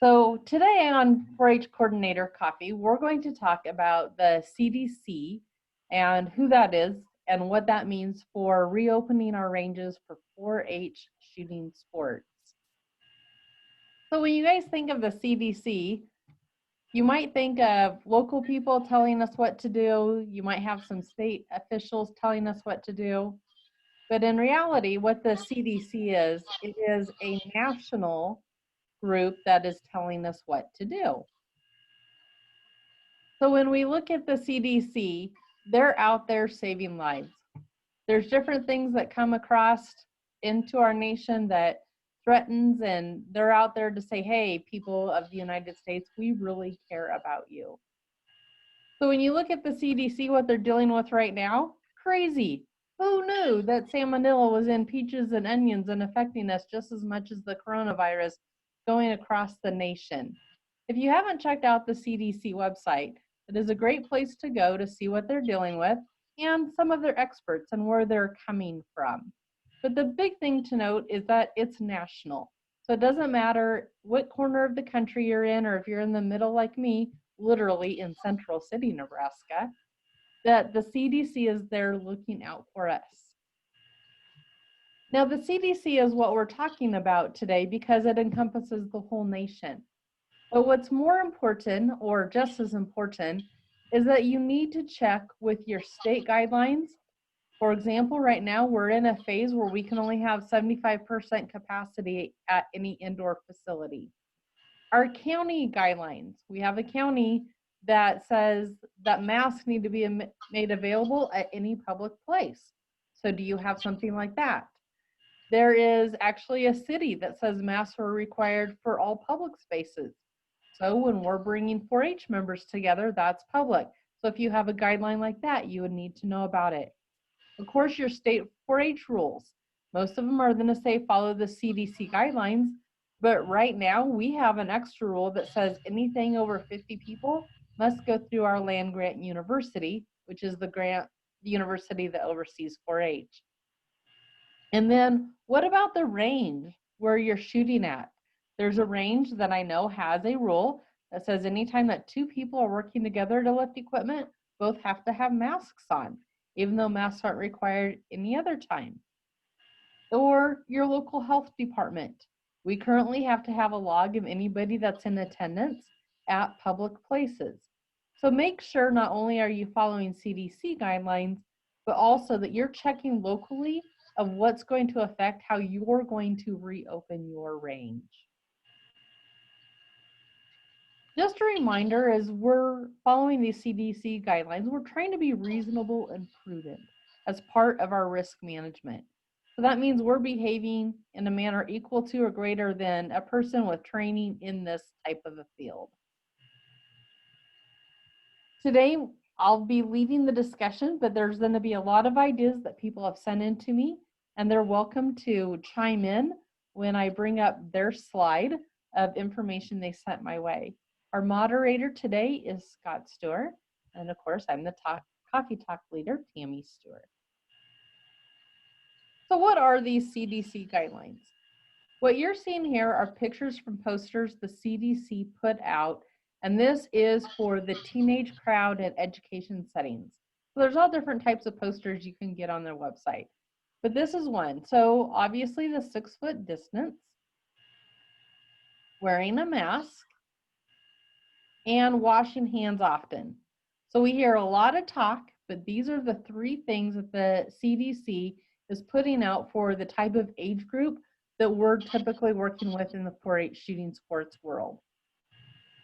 So today on 4-H Coordinator Coffee, we're going to talk about the CDC and who that is and what that means for reopening our ranges for 4-H shooting sports. So when you guys think of the CDC, you might think of local people telling us what to do. You might have some state officials telling us what to do. But in reality, what the CDC is, it is a national group that is telling us what to do. So when we look at the CDC, they're out there saving lives. There's different things that come across into our nation that threatens, and they're out there to say, hey, people of the United States, we really care about you. So when you look at the CDC, what they're dealing with right now, crazy. Who knew that salmonella was in peaches and onions and affecting us just as much as the coronavirus going across the nation? If you haven't checked out the CDC website, it is a great place to go to see what they're dealing with and some of their experts and where they're coming from. But the big thing to note is that it's national. So it doesn't matter what corner of the country you're in, or if you're in the middle like me, literally in Central City, Nebraska, that the CDC is there looking out for us. Now, the CDC is what we're talking about today because it encompasses the whole nation. But what's more important, or just as important, is that you need to check with your state guidelines. For example, right now we're in a phase where we can only have 75% capacity at any indoor facility. Our county guidelines, we have a county that says that masks need to be made available at any public place. So do you have something like that? There is actually a city that says masks are required for all public spaces. So when we're bringing 4-H members together, that's public. So if you have a guideline like that, you would need to know about it. Of course, your state 4-H rules. Most of them are going to say follow the CDC guidelines, but right now we have an extra rule that says anything over 50 people must go through our land-grant university, which is the university that oversees 4-H. And then what about the range where you're shooting at? There's a range that I know has a rule that says anytime that two people are working together to lift equipment, both have to have masks on, even though masks aren't required any other time. Or your local health department. We currently have to have a log of anybody that's in attendance at public places. So make sure not only are you following CDC guidelines, but also that you're checking locally of what's going to affect how you're going to reopen your range. Just a reminder, as we're following these CDC guidelines, we're trying to be reasonable and prudent as part of our risk management. So that means we're behaving in a manner equal to or greater than a person with training in this type of a field. Today, I'll be leading the discussion, but there's going to be a lot of ideas that people have sent in to me, and they're welcome to chime in when I bring up their slide of information they sent my way. Our moderator today is Scott Stewart, and of course, I'm the Coffee Talk leader, Tammy Stewart. So what are these CDC guidelines? What you're seeing here are pictures from posters the CDC put out, and this is for the teenage crowd and education settings. So there's all different types of posters you can get on their website, but this is one. So obviously the 6-foot distance, wearing a mask, and washing hands often. So we hear a lot of talk, but these are the 3 things that the CDC is putting out for the type of age group that we're typically working with in the 4-H shooting sports world.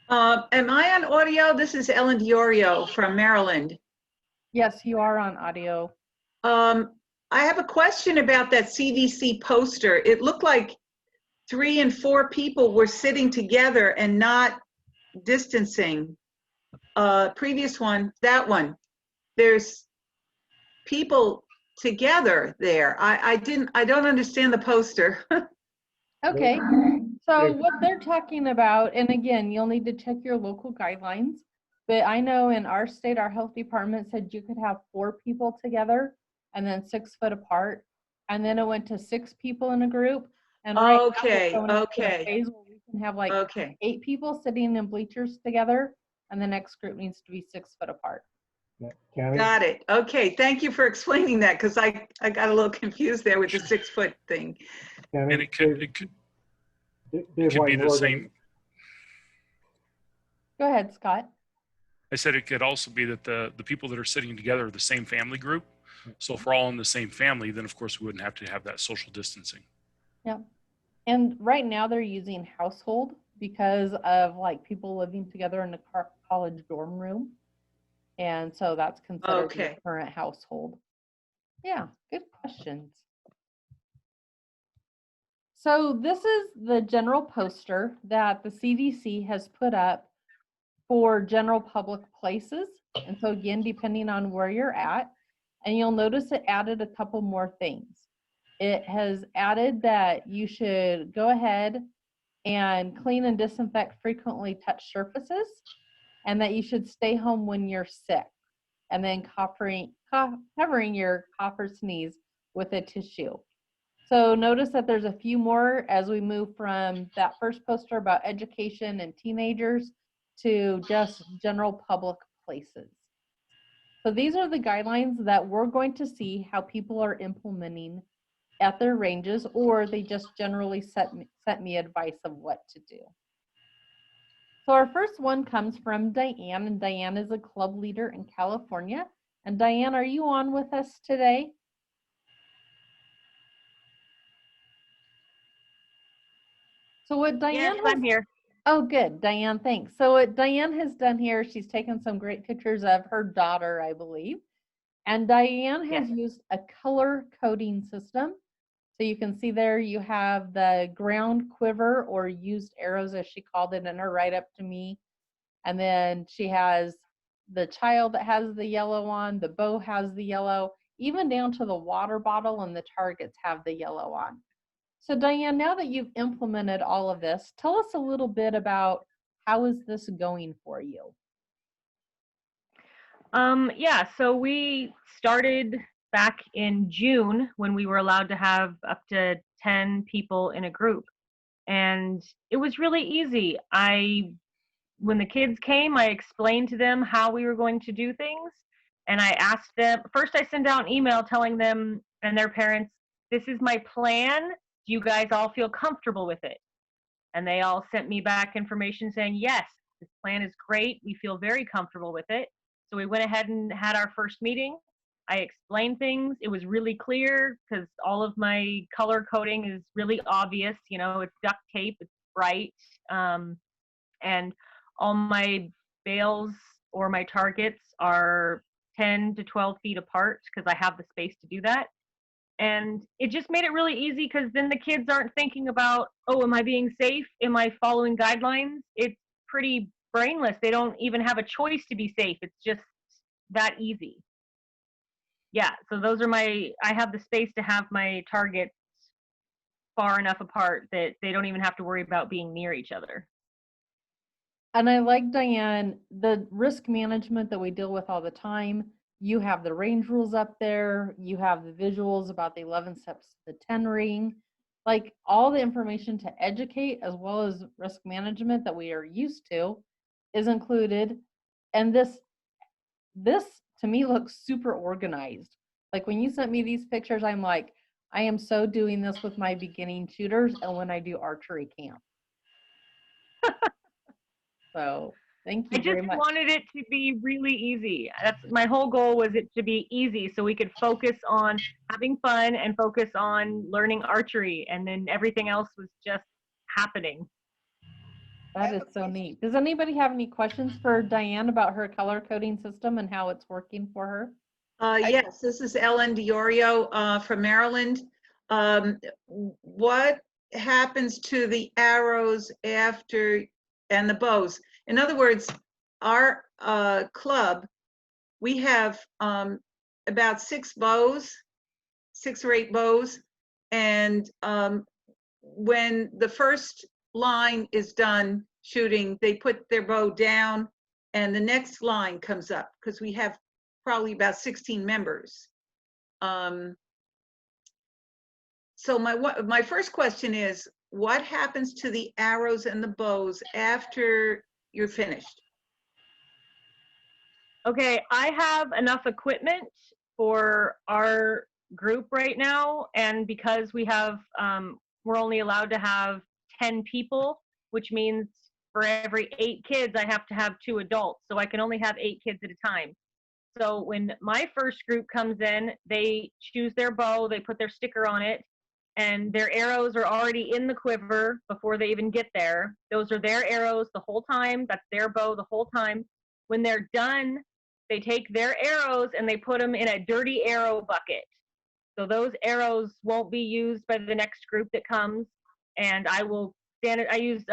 Am I on audio? This is Ellen Diorio from Maryland. Yes, you are on audio. I have a question about that CDC poster. It looked like 3 and 4 people were sitting together and not distancing. Previous one, that one, there's people together there. I don't understand the poster. Okay, so what they're talking about, and again, you'll need to check your local guidelines, but I know in our state, our health department said you could have 4 people together and then 6 foot apart, and then it went to 6 people in a group. And right Okay, now we're going into a okay. phase where we can can have like Okay, 8 people sitting in bleachers together, and the next group needs to be 6 foot apart. Yeah, Tammy? got it. Okay, thank you for explaining that, because I got a little confused there with the 6-foot thing. Tammy, And it could Dave be White the Northern- same. Go ahead, Scott. I said it could also be that the people that are sitting together are the same family group. So if we're all in the same family, then of course we wouldn't have to have that social distancing. Yeah. And right now they're using household because of like people living together in a college dorm room. And so that's considered your Okay. current household. Yeah, good questions. So this is the general poster that the CDC has put up for general public places. And so again, depending on where you're at, and you'll notice it added a couple more things. It has added that you should go ahead and clean and disinfect frequently touched surfaces, and that you should stay home when you're sick, and then covering your cough or sneeze with a tissue. So notice that there's a few more as we move from that first poster about education and teenagers to just general public places. So these are the guidelines that we're going to see how people are implementing at their ranges, or they just generally sent me advice of what to do. So our first one comes from Diane, and Diane is a club leader in California. And Diane, are you on with us today? So what Diane Yes, I'm here. Oh, good, Diane, thanks. So what Diane has done here, she's taken some great pictures of her daughter, I believe. And Diane has used a color coding system. So you can see there you have the ground quiver, or used arrows as she called it in her write up to me. And then she has the child that has the yellow on, the bow has the yellow, even down to the water bottle and the targets have the yellow on. So Diane, now that you've implemented all of this, tell us a little bit about how is this going for you? Yeah, so we started back in June when we were allowed to have up to 10 people in a group. And it was really easy. When the kids came, I explained to them how we were going to do things. And I asked them, first I sent out an email telling them and their parents, this is my plan. Do you guys all feel comfortable with it? And they all sent me back information saying, yes, this plan is great. We feel very comfortable with it. So we went ahead and had our first meeting. I explained things. It was really clear because all of my color coding is really obvious. You know, it's duct tape, it's bright. And all my bales or my targets are 10 to 12 feet apart because I have the space to do that. And it just made it really easy because then the kids aren't thinking about, oh, am I being safe? Am I following guidelines? It's pretty brainless. They don't even have a choice to be safe. It's just that easy. Yeah, so those are I have the space to have my targets far enough apart that they don't even have to worry about being near each other. And I like, Diane, the risk management that we deal with all the time. You have the range rules up there. You have the visuals about the 11 steps to the 10 ring. Like all the information to educate as well as risk management that we are used to is included. And this to me looks super organized. Like when you sent me these pictures, I'm like, I am so doing this with my beginning shooters and when I do archery camp. So thank you very much. I just wanted it to be really easy. That's my whole goal, was it to be easy so we could focus on having fun and focus on learning archery, and then everything else was just happening. That is so neat. Does anybody have any questions for Diane about her color coding system and how it's working for her? Yes, this is Ellen Diorio from Maryland. What happens to the arrows after, and the bows? In other words, our club, we have about 6 or 8 bows, and when the first line is done shooting, they put their bow down and the next line comes up because we have probably about 16 members. So my first question is, what happens to the arrows and the bows after you're finished? Okay, I have enough equipment for our group right now, and because we have, we're only allowed to have 10 people, which means for every 8 kids, I have to have 2 adults, so I can only have 8 kids at a time. So when my first group comes in, they choose their bow, they put their sticker on it, and their arrows are already in the quiver before they even get there. Those are their arrows the whole time. That's their bow the whole time. When they're done, they take their arrows and they put them in a dirty arrow bucket. So those arrows won't be used by the next group that comes. And I use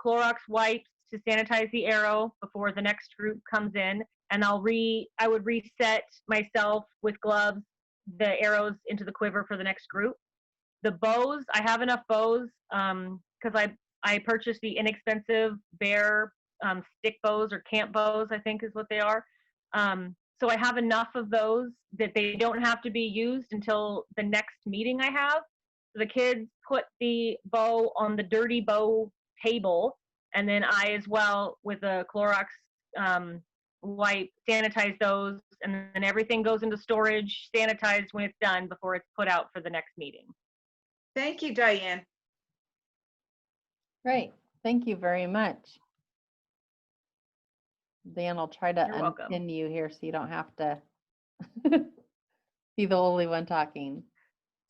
Clorox wipes to sanitize the arrow before the next group comes in. And I would reset myself with gloves, the arrows into the quiver for the next group. The bows, I have enough bows because I purchased the inexpensive Bear stick bows, or camp bows, I think is what they are. So I have enough of those that they don't have to be used until the next meeting I have. So the kids put the bow on the dirty bow table, and then I as well, with a Clorox wipe, sanitize those, and then everything goes into storage, sanitized when it's done before it's put out for the next meeting. Thank you, Diane. Great. Thank you very much. Dan, I'll try to You're welcome. unpin you here so you don't have to be the only one talking.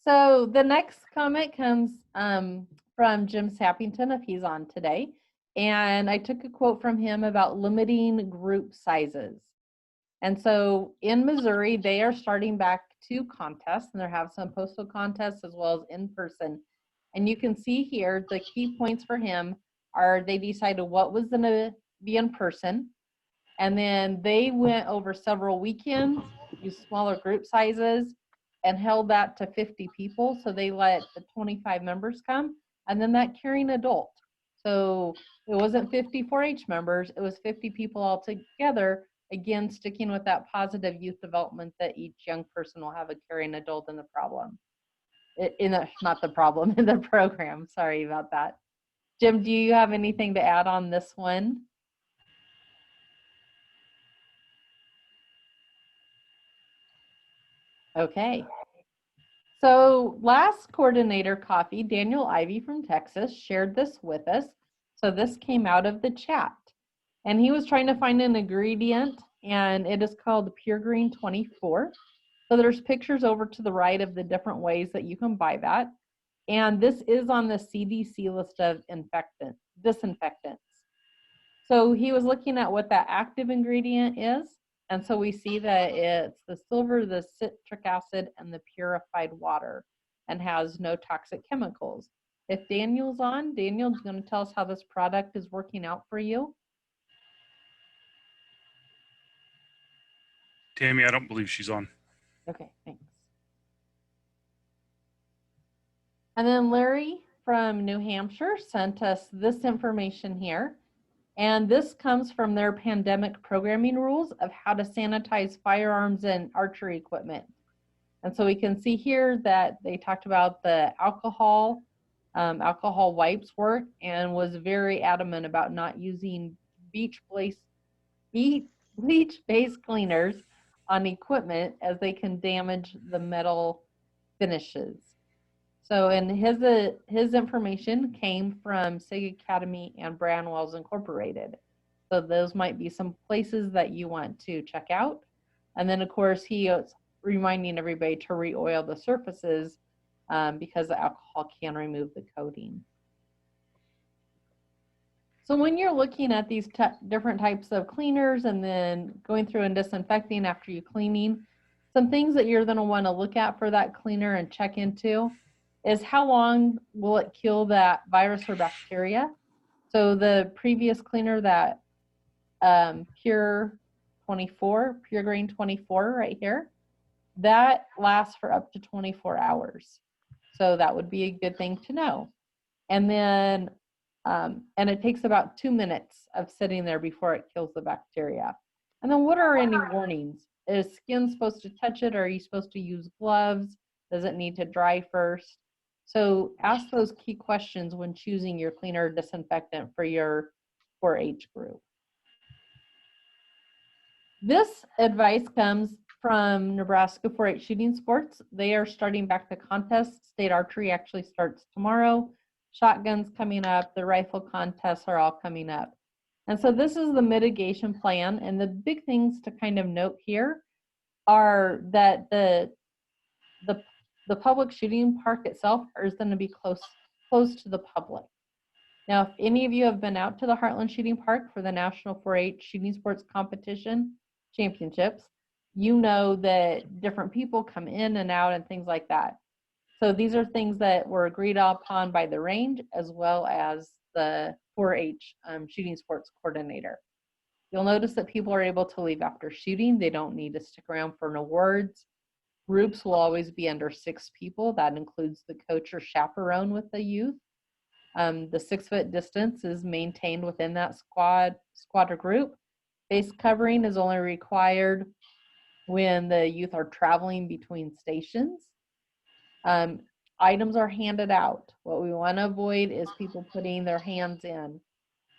So the next comment comes from Jim Sappington, if he's on today. And I took a quote from him about limiting group sizes. And so in Missouri, they are starting back 2 contests, and they have some postal contests as well as in person. And you can see here the key points for him are they decided what was going to be in person. And then they went over several weekends, used smaller group sizes, and held that to 50 people. So they let the 25 members come, and then that carrying adult. So it wasn't 50 4-H members, it was 50 people all together, again, sticking with that positive youth development that each young person will have a carrying adult in the problem. Not the problem, in the program. Sorry about that. Jim, do you have anything to add on this one? Okay. So last coordinator coffee, Daniel Ivy from Texas, shared this with us. So this came out of the chat. And he was trying to find an ingredient, and it is called Pure Green 24. So there's pictures over to the right of the different ways that you can buy that. And this is on the CDC list of disinfectants. So he was looking at what that active ingredient is. And so we see that it's the silver, the citric acid, and the purified water, and has no toxic chemicals. If Daniel's on, Daniel's going to tell us how this product is working out for you. Tammy, I don't believe she's on. Okay, thanks. And then Larry from New Hampshire sent us this information here. And this comes from their pandemic programming rules of how to sanitize firearms and archery equipment. And so we can see here that they talked about the alcohol wipes work, and was very adamant about not using bleach-based cleaners on equipment, as they can damage the metal finishes. So, and his information came from SIG Academy and Branwells Incorporated. So those might be some places that you want to check out. And then of course he is reminding everybody to re-oil the surfaces because the alcohol can remove the coating. So when you're looking at these different types of cleaners and then going through and disinfecting after you cleaning, some things that you're going to want to look at for that cleaner and check into is how long will it kill that virus or bacteria. So the previous cleaner, that Pure Green 24 right here, that lasts for up to 24 hours. So that would be a good thing to know. And then, and it takes about 2 minutes of sitting there before it kills the bacteria. And then what are any warnings? Is skin supposed to touch it? Or are you supposed to use gloves? Does it need to dry first? So ask those key questions when choosing your cleaner disinfectant for your 4-H group. This advice comes from Nebraska 4-H Shooting Sports. They are starting back the contest. State archery actually starts tomorrow. Shotguns coming up. The rifle contests are all coming up. And so this is the mitigation plan. And the big things to kind of note here are that the public shooting park itself is going to be close to the public. Now, if any of you have been out to the Heartland Shooting Park for the National 4-H Shooting Sports Competition Championships, you know that different people come in and out and things like that. So these are things that were agreed upon by the range as well as the 4-H shooting sports coordinator. You'll notice that people are able to leave after shooting. They don't need to stick around for an awards. Groups will always be under 6 people. That includes the coach or chaperone with the youth. The 6-foot distance is maintained within that squad or group. Face covering is only required when the youth are traveling between stations. Items are handed out. What we want to avoid is people putting their hands in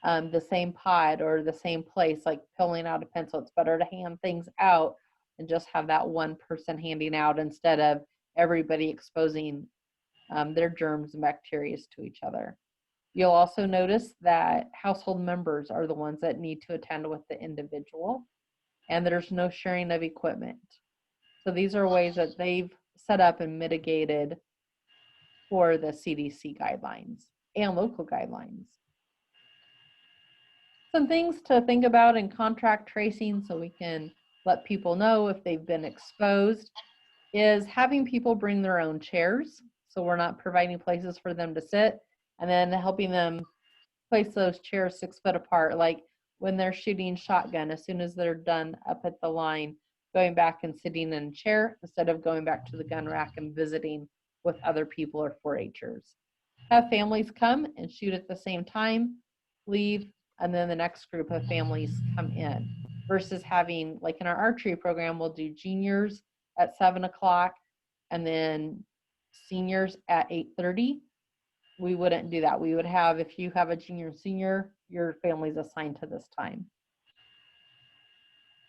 the same pod or the same place, like pulling out a pencil. It's better to hand things out and just have that one person handing out instead of everybody exposing their germs and bacteria to each other. You'll also notice that household members are the ones that need to attend with the individual, and there's no sharing of equipment. So these are ways that they've set up and mitigated for the CDC guidelines and local guidelines. Some things to think about in contract tracing so we can let people know if they've been exposed is having people bring their own chairs. So we're not providing places for them to sit, and then helping them place those chairs 6 foot apart, like when they're shooting shotgun, as soon as they're done up at the line, going back and sitting in a chair instead of going back to the gun rack and visiting with other people or 4-Hers. Have families come and shoot at the same time, leave, and then the next group of families come in, versus having, like in our archery program, we'll do juniors at 7 o'clock and then seniors at 8:30. We wouldn't do that. We would have, if you have a junior and senior, your family's assigned to this time.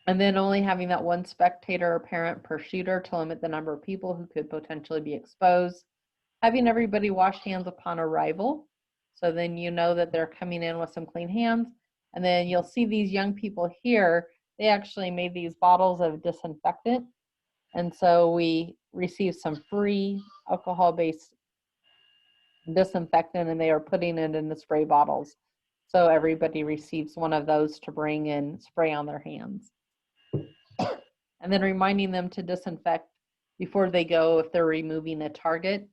And then only having that one spectator or parent per shooter to limit the number of people who could potentially be exposed. Having everybody wash hands upon arrival. So then you know that they're coming in with some clean hands. And then you'll see these young people here, they actually made these bottles of disinfectant. And so we received some free alcohol-based disinfectant, and they are putting it in the spray bottles. So everybody receives one of those to bring and spray on their hands. And then reminding them to disinfect before they go if they're removing a target.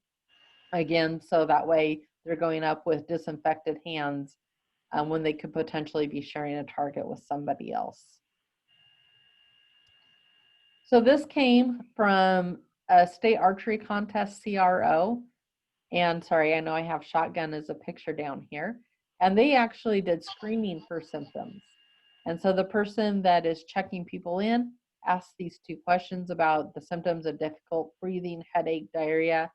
Again, so that way they're going up with disinfected hands when they could potentially be sharing a target with somebody else. So this came from a state archery contest CRO. And sorry, I know I have shotgun as a picture down here. And they actually did screening for symptoms. And so the person that is checking people in asks these 2 questions about the symptoms of difficult breathing, headache, diarrhea,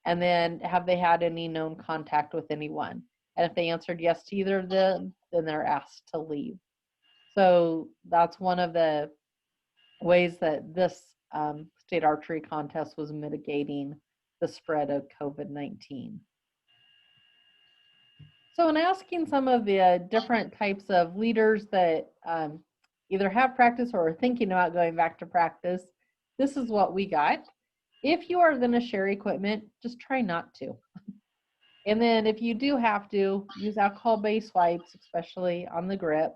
and then have they had any known contact with anyone? And if they answered yes to either of them, then they're asked to leave. So that's one of the ways that this state archery contest was mitigating the spread of COVID-19. So in asking some of the different types of leaders that either have practice or are thinking about going back to practice, this is what we got. If you are going to share equipment, just try not to. And then if you do have to, use alcohol-based wipes, especially on the grip.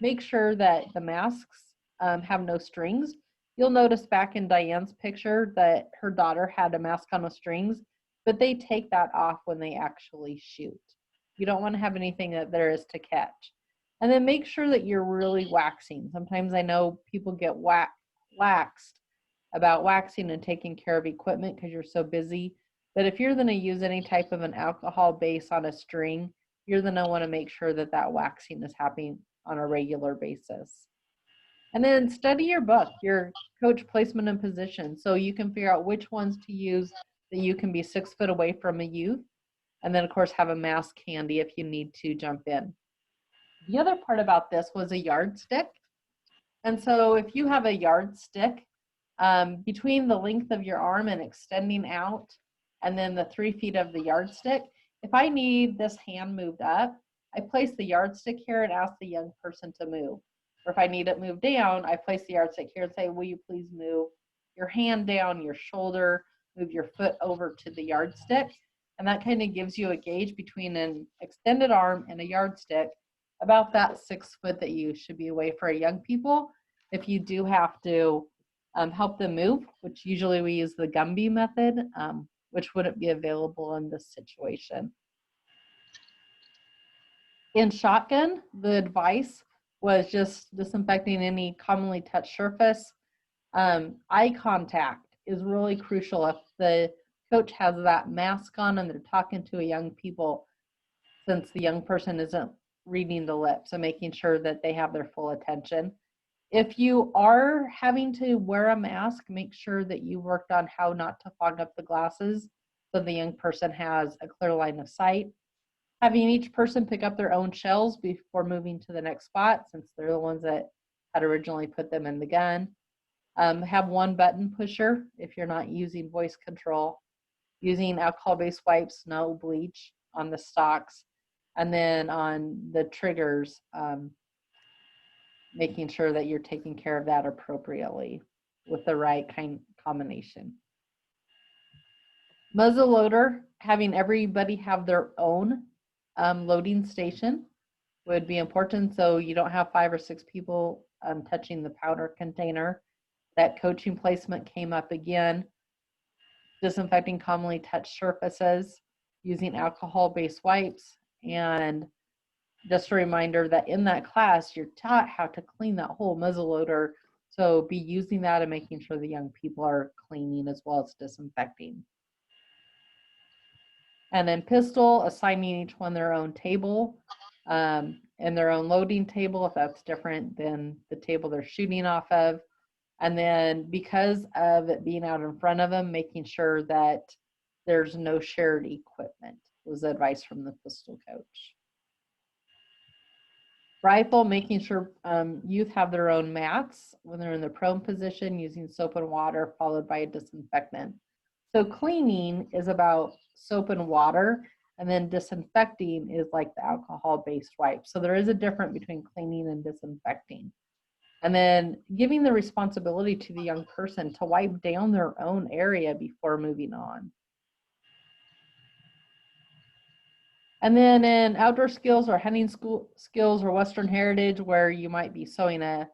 Make sure that the masks have no strings. You'll notice back in Diane's picture that her daughter had a mask on with strings, but they take that off when they actually shoot. You don't want to have anything that there is to catch. And then make sure that you're really waxing. Sometimes I know people get laxed about waxing and taking care of equipment because you're so busy. But if you're going to use any type of an alcohol base on a string, you're going to want to make sure that that waxing is happening on a regular basis. And then study your book, your coach placement and position, so you can figure out which ones to use that you can be 6 foot away from a youth. And then of course have a mask handy if you need to jump in. The other part about this was a yardstick. And so if you have a yardstick between the length of your arm and extending out, and then the 3 feet of the yardstick, if I need this hand moved up, I place the yardstick here and ask the young person to move. Or if I need it moved down, I place the yardstick here and say, will you please move your hand down, your shoulder, move your foot over to the yardstick. And that kind of gives you a gauge between an extended arm and a yardstick about that 6 foot that you should be away for young people. If you do have to help them move, which usually we use the Gumby method, which wouldn't be available in this situation. In shotgun, the advice was just disinfecting any commonly touched surface. Eye contact is really crucial. If the coach has that mask on and they're talking to a young people, since the young person isn't reading the lips, and making sure that they have their full attention. If you are having to wear a mask, make sure that you worked on how not to fog up the glasses so the young person has a clear line of sight. Having each person pick up their own shells before moving to the next spot, since they're the ones that had originally put them in the gun. Have one button pusher if you're not using voice control. Using alcohol-based wipes, no bleach on the stocks. And then on the triggers, making sure that you're taking care of that appropriately with the right kind combination. Muzzle loader, having everybody have their own loading station would be important, so you don't have 5 or 6 people touching the powder container. That coaching placement came up again. Disinfecting commonly touched surfaces, using alcohol-based wipes, and just a reminder that in that class, you're taught how to clean that whole muzzle loader. So be using that and making sure the young people are cleaning as well as disinfecting. And then pistol, assigning each one their own table and their own loading table, if that's different than the table they're shooting off of. And then because of it being out in front of them, making sure that there's no shared equipment was the advice from the pistol coach. Rifle, making sure youth have their own mats when they're in the prone position, using soap and water followed by a disinfectant. So cleaning is about soap and water, and then disinfecting is like the alcohol-based wipe. So there is a difference between cleaning and disinfecting. And then giving the responsibility to the young person to wipe down their own area before moving on. And then in outdoor skills or hunting skills or Western heritage, where you might be sewing a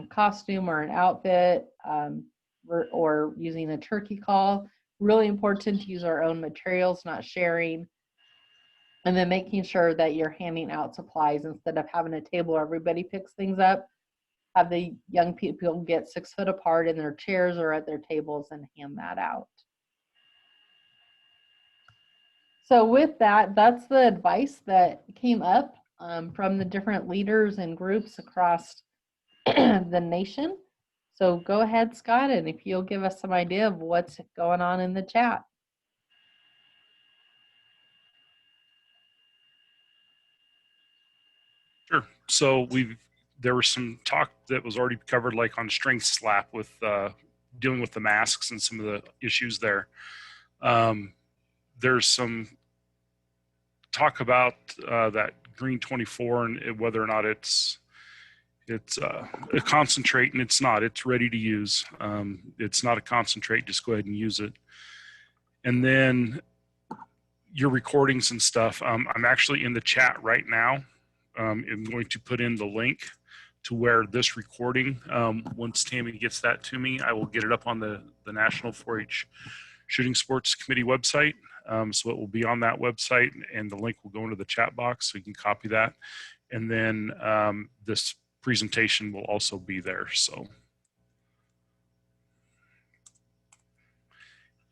costume or an outfit or using a turkey call, really important to use our own materials, not sharing. And then making sure that you're handing out supplies instead of having a table where everybody picks things up. Have the young people get 6 foot apart in their chairs or at their tables and hand that out. So with that, that's the advice that came up from the different leaders and groups across the nation. So go ahead, Scott, and if you'll give us some idea of what's going on in the chat. Sure. So there was some talk that was already covered, like on strength slap, with dealing with the masks and some of the issues there. There's some talk about that green 24 and whether or not it's a concentrate, and it's not. It's ready to use. It's not a concentrate. Just go ahead and use it. And then your recordings and stuff. I'm actually in the chat right now. I'm going to put in the link to where this recording, once Tammy gets that to me, I will get it up on the National 4-H Shooting Sports Committee website. So it will be on that website, and the link will go into the chat box, so you can copy that. And then this presentation will also be there. So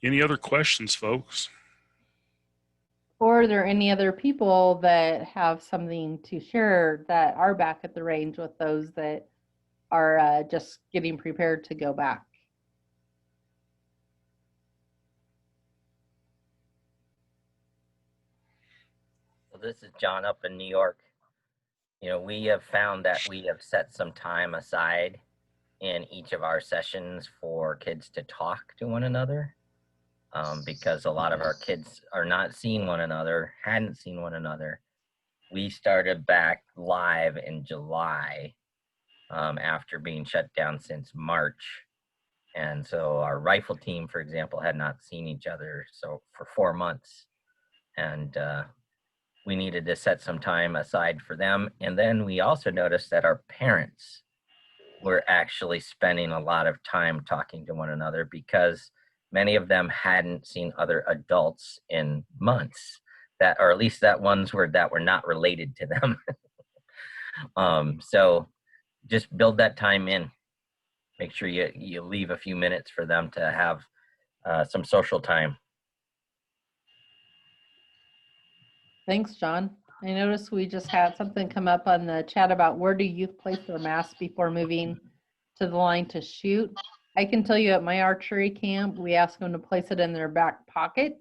any other questions, folks? Or are there any other people that have something to share that are back at the range with those that are just getting prepared to go back? this is John up in New York. You know, we have found that we have set some time aside in each of our sessions for kids to talk to one another, because a lot of our kids are not seeing one another, hadn't seen one another. We started back live in July, after being shut down since March. And so our rifle team, for example, had not seen each other for 4 months. And we needed to set some time aside for them. And then we also noticed that our parents were actually spending a lot of time talking to one another because many of them hadn't seen other adults in months, or at least that were not related to them. So just build that time in. Make sure you leave a few minutes for them to have some social time. Thanks, John. I noticed we just had something come up on the chat about where do youth place their masks before moving to the line to shoot. I can tell you at my archery camp, we ask them to place it in their back pocket.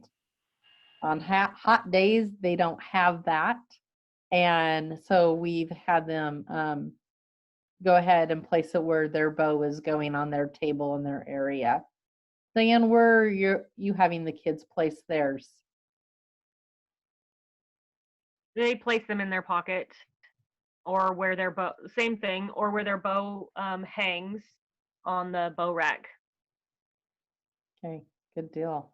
On hot days, they don't have that. And so we've had them go ahead and place it where their bow is going on their table in their area. Diane, where are you having the kids place theirs? They place them in their pocket, or where their bow, same thing, or where their bow hangs on the bow rack. Okay, good deal.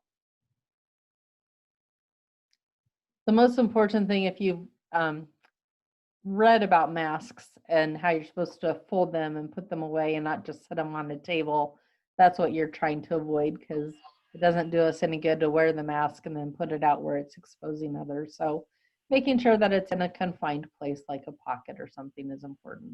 The most important thing, if you've read about masks and how you're supposed to fold them and put them away and not just set them on a table, that's what you're trying to avoid, because it doesn't do us any good to wear the mask and then put it out where it's exposing others. So making sure that it's in a confined place like a pocket or something is important.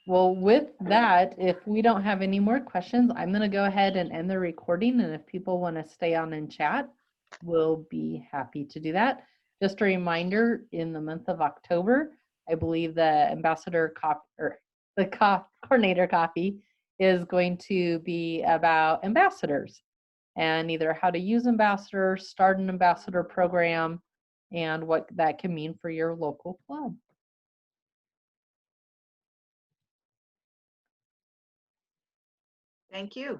Well, with that, if we don't have any more questions, I'm going to go ahead and end the recording. And if people want to stay on and chat, we'll be happy to do that. Just a reminder, in the month of October, I believe the coordinator coffee is going to be about ambassadors and either how to use ambassadors, start an ambassador program, and what that can mean for your local club. Thank you.